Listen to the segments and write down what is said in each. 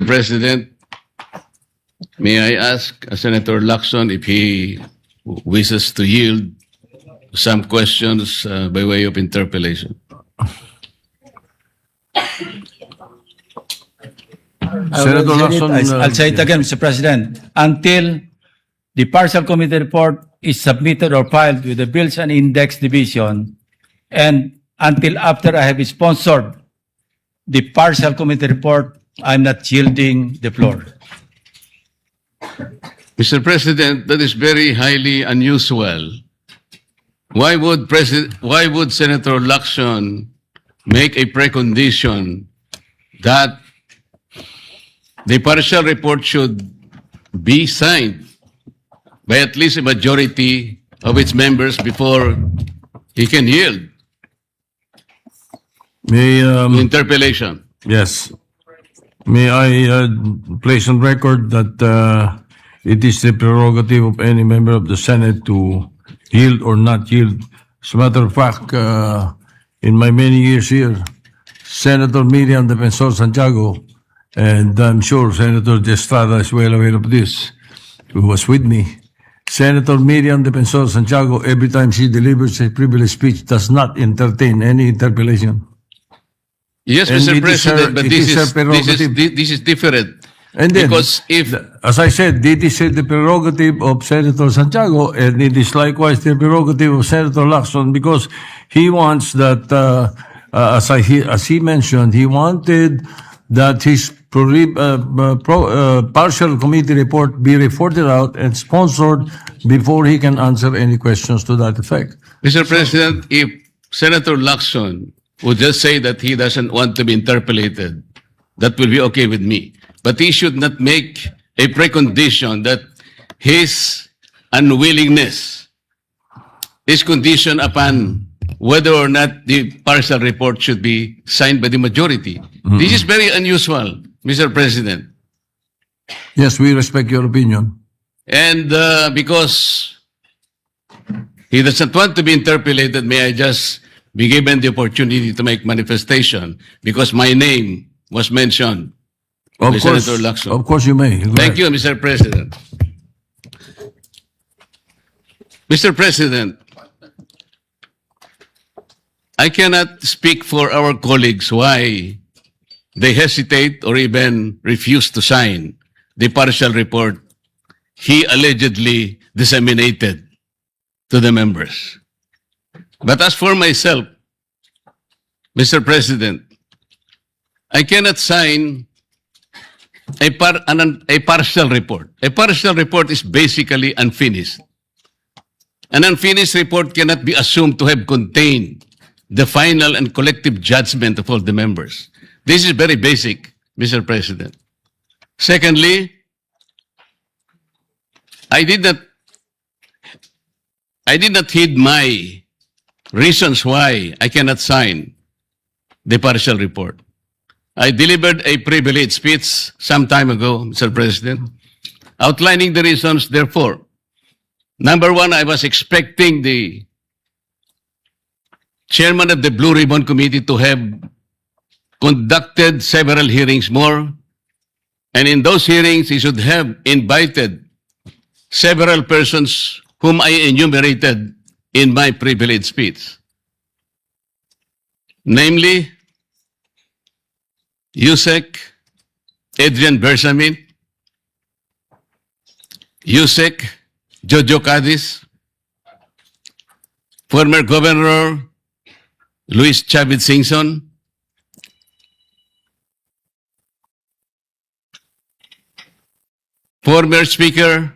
President, may I ask Senator Lacson if he wishes to yield some questions by way of interpellation? Senator Lacson, I'll say it again, Mr. President. Until the partial committee report is submitted or filed with the Bills and Index Division, and until after I have sponsored the partial committee report, I'm not yielding the floor. Mr. President, that is very highly unusual. Why would Senator Lacson make a precondition that the partial report should be signed by at least a majority of its members before he can yield the interpellation? yes. May I place on record that it is the prerogative of any member of the Senate to yield or not yield. As a matter of fact, in my many years here, Senator Miriam Defensor Santiago, and I'm sure Senator De Estrada is well aware of this, who was with me. Senator Miriam Defensor Santiago, every time she delivers a privileged speech, does not entertain any interpellation. Yes, And Mr. it is her- President, but it this is her is prerogative. this is different. And then, Because if as I said, it is the prerogative of Senator Santiago, and it is likewise the prerogative of Senator Lacson, because he wants that, as he mentioned, he wanted that his partial committee report be reported out and sponsored before he can answer any questions to that effect. Mr. President, if Senator Lacson would just say that he doesn't want to be interpellated, that will be okay with me. But he should not make a precondition that his unwillingness is conditioned upon whether or not the partial report should be signed by the majority. This is very unusual, Mr. President. Yes, we respect your opinion. And because he doesn't want to be interpellated, may I just be given the opportunity to make manifestation because my name was mentioned by Senator Lacson. Of course you may. Go Thank ahead. you, Mr. President. Mr. President, I cannot speak for our colleagues why they hesitate or even refuse to sign the partial report he allegedly disseminated to the members. But as for myself, Mr. President, I cannot sign a partial report. A partial report is basically unfinished. An unfinished report cannot be assumed to have contained the final and collective judgment of all the members. This is very basic, Mr. President. Secondly, I did not heed my reasons why I cannot sign the partial report. I delivered a privileged speech some time ago, Mr. President, outlining the reasons, therefore. Number one, I was expecting the chairman of the Blue Ribbon Committee to have conducted several hearings more, and in those hearings, he should have invited several persons whom I enumerated in my privileged speech. Namely, Yusek Adrian Bersamin, Yusek Jojo Cadiz, former Governor Luis Chavez Singson, former Speaker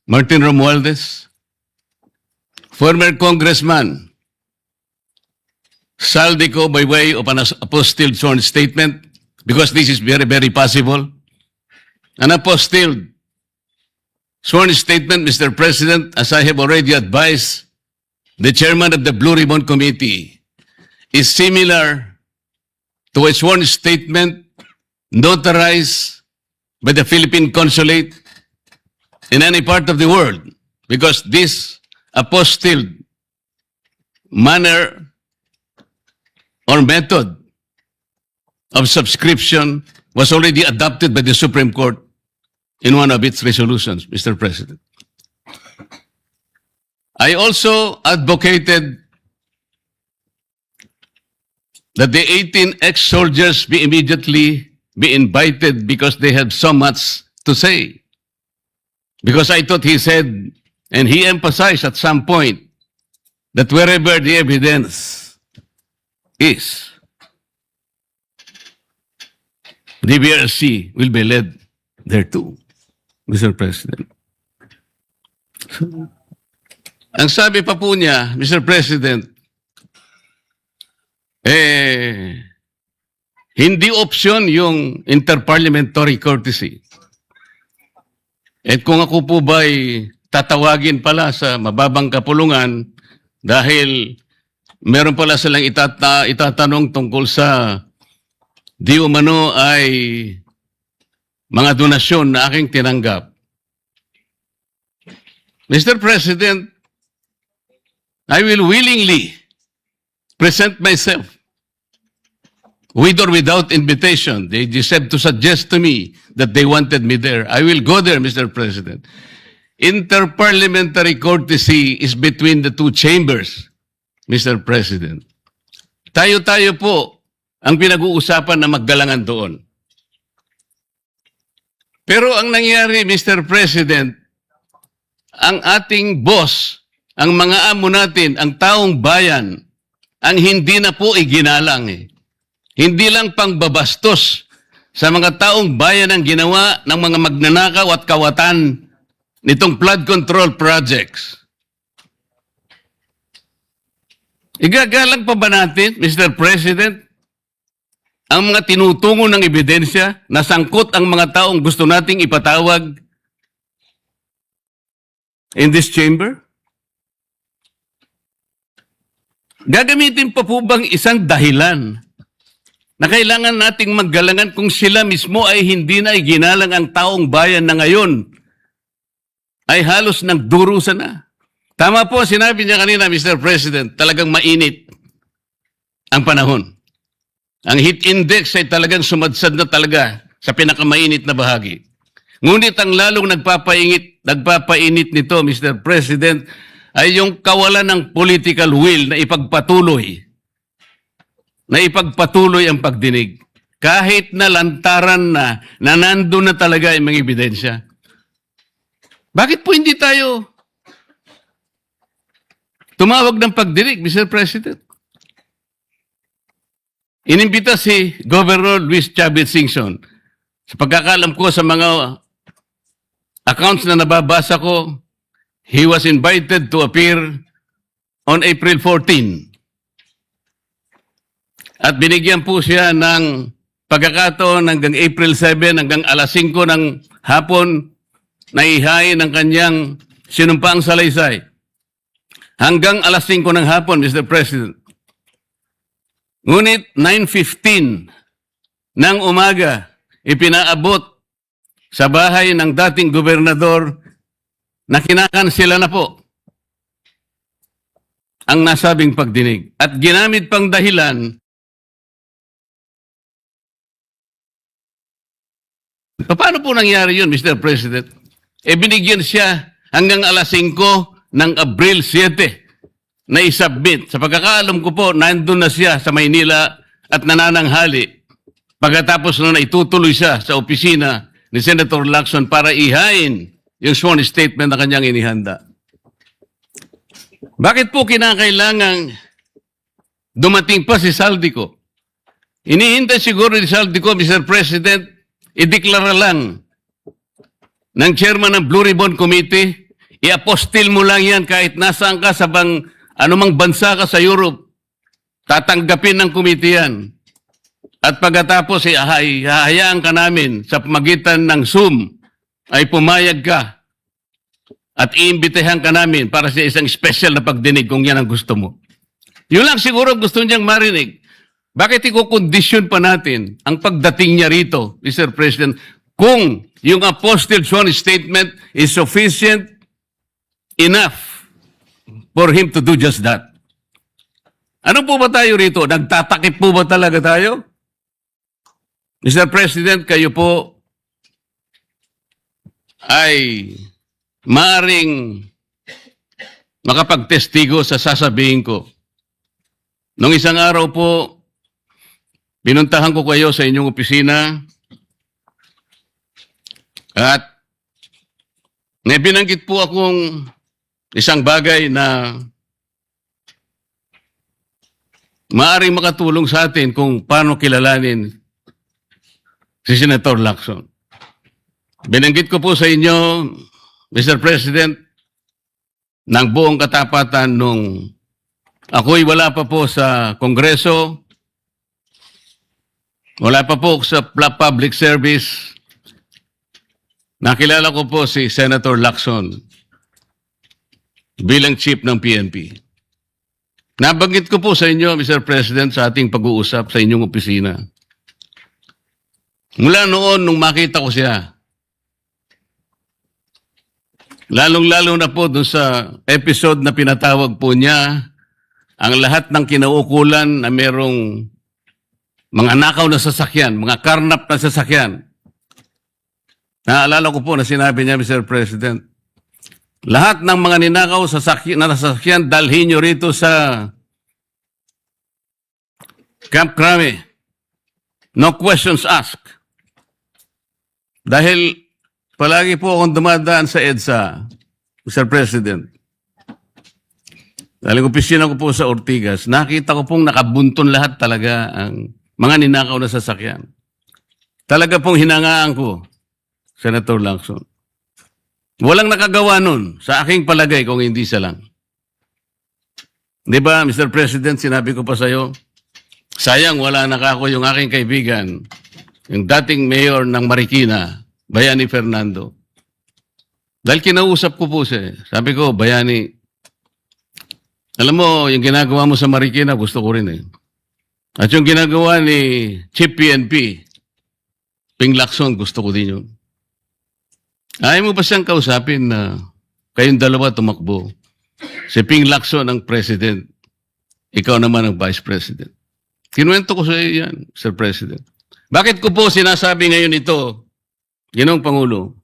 Martin Romualdez, former Congressman Saldico by way of an apostilled sworn statement, because this is very, very possible. An apostilled sworn statement, Mr. President, as I have already advised the chairman of the Blue Ribbon Committee, is similar to a sworn statement notarized by the Philippine Consulate in any part of the world, because this apostilled manner or method of subscription was already adopted by the Supreme Court in one of its resolutions, Mr. President. I also advocated that the 18 ex-soldiers be immediately be invited because they had so much to say. Because I thought he said, and he emphasized at some point, that wherever the evidence is, the BRC will be led thereto, Mr. President. Ang sabi pa po niya, Mr. President, hindi option yung interparliamentary courtesy. At kung ako po ba'y tatawagin pala sa mababang kapulungan dahil meron pala silang itatanong tungkol sa di umano ay mga donasyon na aking tinanggap. Mr. President, I will willingly present myself with or without invitation. They just have to suggest to me that they wanted me there. I will go there, Mr. President. Interparliamentary courtesy is between the two chambers, Mr. President. Tayo-tayo po ang pinag-uusapan na maggalangan doon. Pero ang nangyari, Mr. President, ang ating boss, ang mga amo natin, ang taong bayan, ang hindi na po iginalang eh. Hindi lang pangbabastos sa mga taong bayan ang ginawa ng mga magnanakaw at kawatan nitong flood control projects. Igagalang pa ba natin, Mr. President, ang mga tinutungo ng ebidensya na sangkot ang mga taong gusto nating ipatawag in this chamber? Gagamitin pa po bang isang dahilan na kailangan nating maggalangan kung sila mismo ay hindi na iginalang ang taong bayan na ngayon ay halos nagdurusa na? Tama po, sinabi niya kanina, Mr. President, talagang mainit ang panahon. Ang heat index ay talagang sumadsad na talaga sa pinakamainit na bahagi. Ngunit ang lalong nagpapainit nito, Mr. President, ay yung kawalan ng political will na ipagpatuloy ang pagdinig. Kahit na lantaran na nandun na talaga yung mga ebidensya. Bakit po hindi tayo tumawag ng pagdinig, Mr. President? Inimbita si Governor Luis Chavez Singson. Sa pagkakalam ko sa mga accounts na nababasa ko, he was invited to appear on April 14. At binigyan po siya ng pagkakataon hanggang April 7, hanggang alas 5 ng hapon, na ihain ang kanyang sinumpaang salaysay. Hanggang alas 5 ng hapon, Mr. President. Ngunit 9:15 ng umaga, ipinaabot sa bahay ng dating gobernador na kinakansela na po ang nasabing pagdinig. At ginamit pang dahilan, paano po nangyari yun, Mr. President? Binigyan siya hanggang alas 5 ng Abril 7 na isubmit. Sa pagkakaalam ko po, nandun na siya sa Maynila at nanananghali. Pagkatapos na itutuloy siya sa opisina ni Senator Lacson para ihain yung sworn statement na kanyang inihanda. Bakit po kinakailangang dumating pa si Saldico? Inihintay siguro ni Saldico, Mr. President, ideklara lang ng chairman ng Blue Ribbon Committee, i-apostil mo lang yan kahit nasaan ka sa anumang bansa ka sa Europe, tatanggapin ng committee yan. At pagkatapos, hahayaan ka namin sa pamagitan ng Zoom, ay pumayag ka at iimbitehan ka namin para sa isang special na pagdinig kung yan ang gusto mo. Yun lang siguro gusto niyang marinig. Bakit ikukondisyon pa natin ang pagdating niya rito, Mr. President, kung yung apostle sworn statement is sufficient enough for him to do just that? Ano po ba tayo rito? Nagtatakip po ba talaga tayo? Mr. President, kayo po ay maaring makapagtestigo sa sasabihin ko. Nung isang araw po, pinuntahan ko kayo sa inyong opisina at may binanggit po akong isang bagay na maaaring makatulong sa atin kung paano kilalanin si Senator Lacson. Binanggit ko po sa inyo, Mr. President, ng buong katapatan nung ako'y wala pa po sa Kongreso, wala pa po sa public service, nakilala ko po si Senator Lacson bilang chief ng PNP. Nabanggit ko po sa inyo, Mr. President, sa ating pag-uusap sa inyong opisina. Mula noon, nung makita ko siya, lalong-lalo na po dun sa episode na pinatawag po niya, ang lahat ng kinaukulan na merong mga nakaw na sasakyan, mga karnap na sasakyan. Naalala ko po na sinabi niya, Mr. President, lahat ng mga ninakaw na sasakyan, dalhin nyo rito sa Camp Crame. No questions asked. Dahil palagi po akong dumadaan sa EDSA, Mr. President. Dahil opisina ko po sa Ortigas, nakita ko pong nakabunton lahat talaga ang mga ninakaw na sasakyan. Talaga pong hinangaan ko, Senator Lacson. Walang nakagawa nun sa aking palagay kung hindi siya lang. Di ba, Mr. President, sinabi ko pa sa'yo, sayang wala nakako yung aking kaibigan, yung dating mayor ng Marikina, Bayani Fernando. Dahil kinausap ko po siya. Sabi ko, Bayani, alam mo, yung ginagawa mo sa Marikina, gusto ko rin eh. At yung ginagawa ni Chief PNP, Ping Lacson, gusto ko din yun. Ayaw mo ba siyang kausapin na kayong dalawa tumakbo? Si Ping Lacson ang president, ikaw naman ang vice president. Kinuwento ko sa iyo yan, Sir President. Bakit ko po sinasabi ngayon ito, Ginoong Pangulo?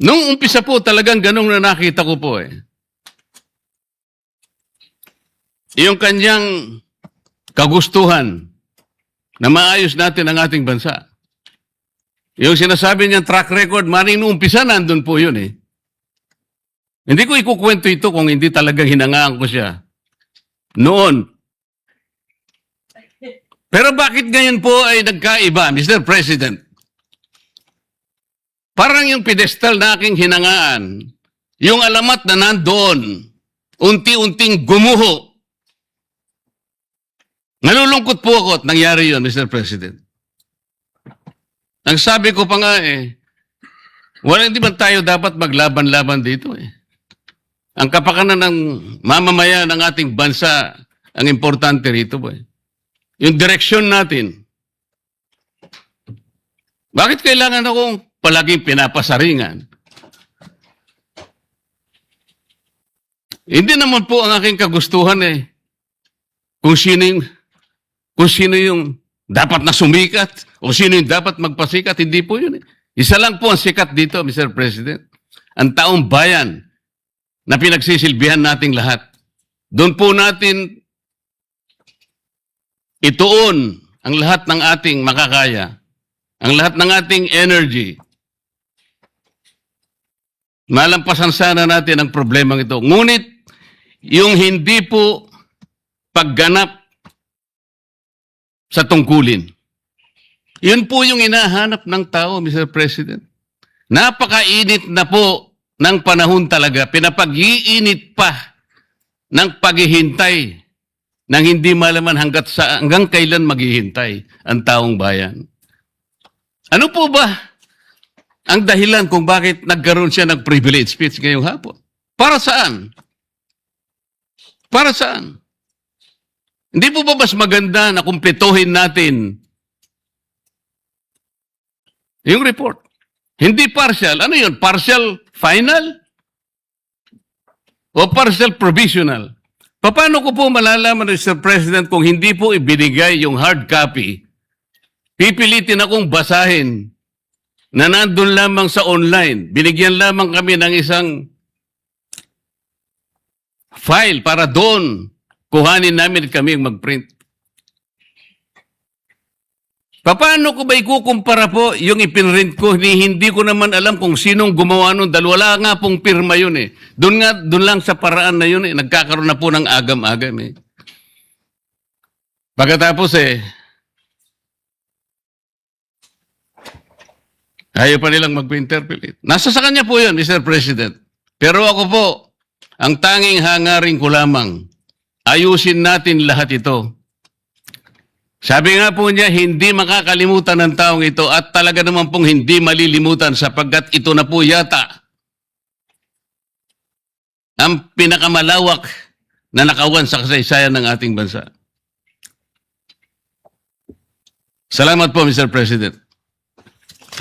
Nung umpisa po talagang ganong na nakita ko po eh. Yung kanyang kagustuhan na maayos natin ang ating bansa. Yung sinasabi niyang track record, maring nung umpisa nandun po yun eh. Hindi ko ikukwento ito kung hindi talagang hinangaan ko siya. Noon. Pero bakit ngayon po ay nagkaiba, Mr. President? Parang yung pedestal na aking hinangaan, yung alamat na nandoon, unti-unting gumuho. Nalulungkot po ako at nangyari yun, Mr. President. Ang sabi ko pa nga hindi ba tayo dapat maglaban-laban dito eh. Ang kapakanan ng mamamayan ng ating bansa, ang importante rito po eh. Yung direksyon natin. Bakit kailangan akong palaging pinapasaringan? Hindi naman po ang aking kagustuhan eh. Kung sino yung dapat na sumikat o sino yung dapat magpasikat, hindi po yun eh. Isa lang po ang sikat dito, Mr. President. Ang taong bayan na pinagsisilbihan nating lahat. Doon po natin ituon ang lahat ng ating makakaya, ang lahat ng ating energy. Malampasan sana natin ang problemang ito. Ngunit, yung hindi po pagganap sa tungkulin. Yun po yung hinahanap ng tao, Mr. President. Napakainit na po ng panahon talaga. Pinapag-iinit pa ng paghihintay nang hindi malaman hanggang kailan maghihintay ang taong bayan. Ano po ba ang dahilan kung bakit nagkaroon siya ng privilege speech ngayong hapon? Para saan? Para saan? Hindi po ba mas maganda na kumpletuhin natin yung report? Hindi partial. Ano yun? Partial final? O partial provisional? Paano ko po malalaman, Mr. President, kung hindi po ibinigay yung hard copy, pipilitin akong basahin na nandun lamang sa online. Binigyan lamang kami ng isang file para doon kuhanin namin kami mag-print. Paano ko ba ikukumpara po yung ipinrint ko? Hindi ko naman alam kung sinong gumawa nun dahil wala nga pong pirma yun eh. Doon lang sa paraan na yun eh. Nagkakaroon na po ng agam-agam eh. Pagkatapos ayaw pa nilang mag-interpolate. Nasa sa kanya po yun, Mr. President. Pero ako po, ang tanging hangarin ko lamang, ayusin natin lahat ito. Sabi nga po niya, hindi makakalimutan ng taong ito at talaga naman pong hindi malilimutan sapagkat ito na po yata ang pinakamalawak na nakawan sa kasaysayan ng ating bansa. Salamat po, Mr. President.